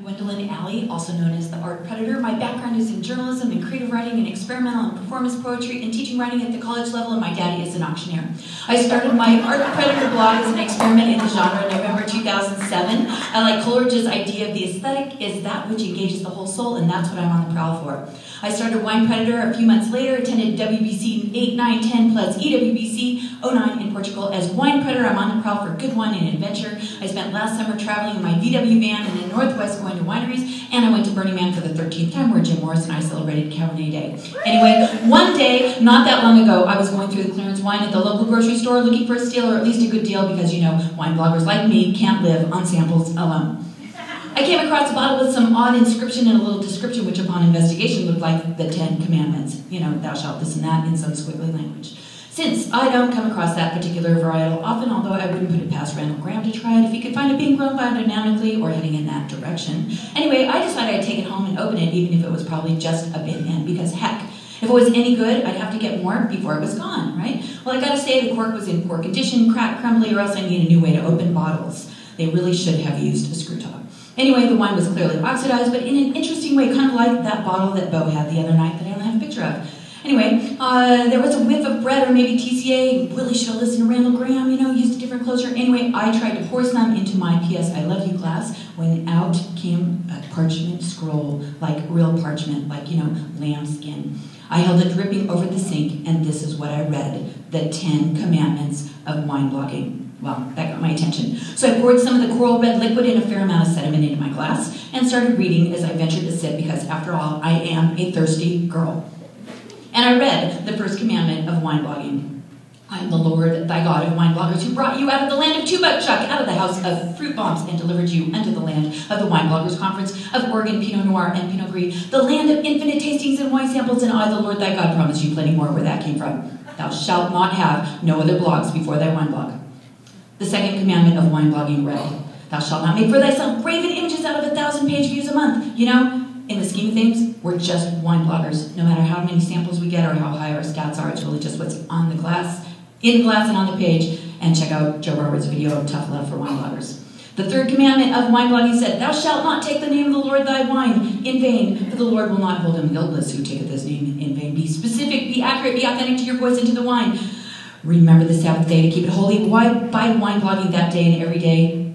Gwendolyn, also known as the Art Predator. My background is in journalism and creative writing and experimental and performance poetry and teaching writing at the college level, and my daddy is an auctioneer. I started my Art Predator blog as an experiment in the genre in November 2007. I like Coleridge's idea of the aesthetic is that which engages the whole soul, and that's what I'm on the prowl for. I started Wine Predator a few months later, attended WBC 8, 9, 10 plus EWBC 09 in Portugal. As Wine Predator, I'm on the prowl for good wine and adventure. I spent last summer traveling in my VW van in the Northwest going to wineries, and I went to Burning Man for the 13th time where Jim Morris and I celebrated Cabernet Day. Anyway, one day, not that long ago, I was going through the clearance wine at the local grocery store looking for a steal, or at least a good deal, because you know, wine bloggers like me can't live on samples alone. I came across a bottle with some odd inscription and a little description, which upon investigation looked like the 10 Commandments. You know, thou shalt this and that in some squiggly language. Since I don't come across that particular varietal often, although I wouldn't put it past Randall Graham to try it if he could find it being grown biodynamically or heading in that direction. Anyway, I decided I'd take it home and open it, even if it was probably just a bit in, because heck, if it was any good, I'd have to get more before it was gone, right? Well, I gotta say the cork was in poor condition, cracked, crumbly, or else I need a new way to open bottles. They really should have used a screw top. Anyway, the wine was clearly oxidized, but in an interesting way, kind of like that bottle that Bo had the other night that I only have a picture of. Anyway, there was a whiff of bread or maybe TCA. Really should have listened to Randall Graham, you know, used a different closer. Anyway, I tried to pour some into my P.S. I Love You class when out came a parchment scroll, like real parchment, like, you know, lambskin. I held it dripping over the sink, and this is what I read: the 10 Commandments of Wine Blogging. Well, that got my attention. So I poured some of the coral red liquid and a fair amount of sediment into my glass and started reading as I ventured to sip, because after all, I am a thirsty girl. And I read the first commandment of wine blogging. I am the Lord thy God of wine bloggers, who brought you out of the land of Two-Buck-Chuck, out of the house of fruit bombs, and delivered you unto the land of the Wine Bloggers Conference of Oregon Pinot Noir and Pinot Gris, the land of infinite tastings and wine samples, and I, the Lord thy God, promise you plenty more where that came from. Thou shalt not have no other blogs before thy wine blog. The second commandment of wine blogging read, thou shalt not make for thyself graven images out of 1,000 page views a month. You know, in the scheme of things, we're just wine bloggers. No matter how many samples we get or how high our stats are, it's really just what's on the glass, in the glass and on the page. And check out Joe Roberts' video of Tough Love for Wine Bloggers. The third commandment of wine blogging said, thou shalt not take the name of the Lord thy wine in vain, for the Lord will not hold him guiltless who taketh his name in vain. Be specific, be accurate, be authentic to your voice and to the wine. Remember the Sabbath day to keep it holy. Why buy wine blogging that day and every day?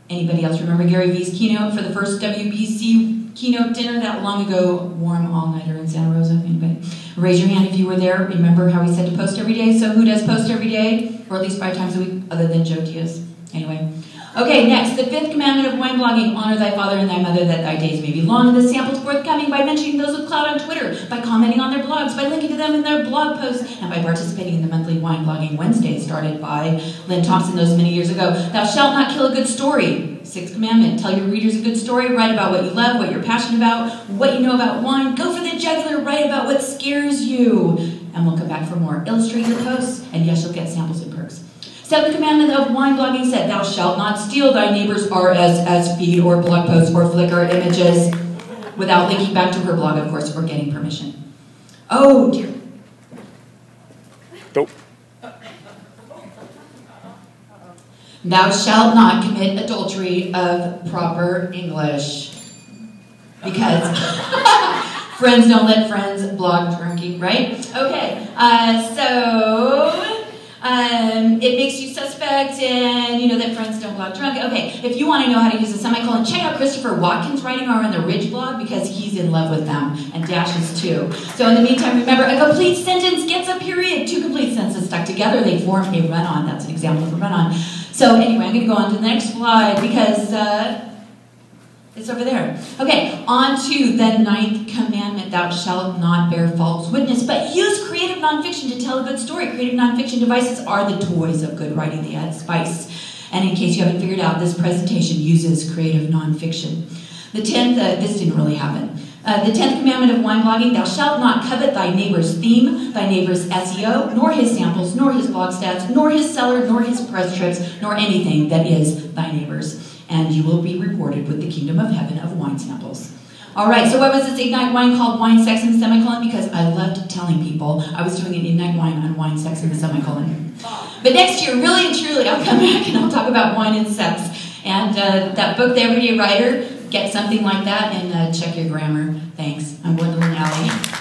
Anybody else remember Gary Vee's keynote for the first WBC keynote dinner that long ago? Warm all-nighter in Santa Rosa. Anybody? Raise your hand if you were there. Remember how he said to post every day? So who does post every day? Or at least 5 times a week, other than Joe Diaz? Anyway. Okay, next, the 5th commandment of wine blogging. Honor thy father and thy mother, that thy days may be long, and the samples forthcoming by mentioning those with clout on Twitter, by commenting on their blogs, by linking to them in their blog posts, and by participating in the monthly Wine Blogging Wednesday started by Lynn Thompson those many years ago. Thou shalt not kill a good story. 6th commandment, tell your readers a good story, write about what you love, what you're passionate about, what you know about wine, go for the jugular, write about what scares you. And we'll come back for more. Illustrate your posts, and yes, you'll get samples and perks. 7th commandment of wine blogging said, thou shalt not steal thy neighbor's RSS feed or blog posts or Flickr images without linking back to her blog, of course, or getting permission. Oh, dear. Nope. Thou shalt not commit adultery of proper English. Because friends don't let friends blog drinking, right? Okay, it makes you suspect, and you know that friends don't blog drunk. Okay, if you want to know how to use a semicolon, check out Christopher Watkins' writing on the Ridge blog, because he's in love with them, and dashes too. So in the meantime, remember, a complete sentence gets a period. 2 complete sentences stuck together, they form a run-on. That's an example of a run-on. So anyway, I'm going to go on to the next slide, because it's over there. Okay, on to the 9th commandment, thou shalt not bear false witness, but use creative nonfiction to tell a good story. Creative nonfiction devices are the toys of good writing. They add spice. And in case you haven't figured out, this presentation uses creative nonfiction. The 10th, this didn't really happen. The 10th commandment of wine blogging, thou shalt not covet thy neighbor's theme, thy neighbor's SEO, nor his samples, nor his blog stats, nor his seller, nor his press trips, nor anything that is thy neighbor's. And you will be rewarded with the kingdom of heaven of wine samples. All right, so what was this Ignite Wine called Wine, Sex, and the Semicolon? Because I loved telling people I was doing an Ignite Wine on wine, sex, and the semicolon. But next year, really and truly, I'll come back and I'll talk about wine and sex. And that book, The Everyday Writer, get something like that and check your grammar. Thanks. I'm Gwendolyn Alley.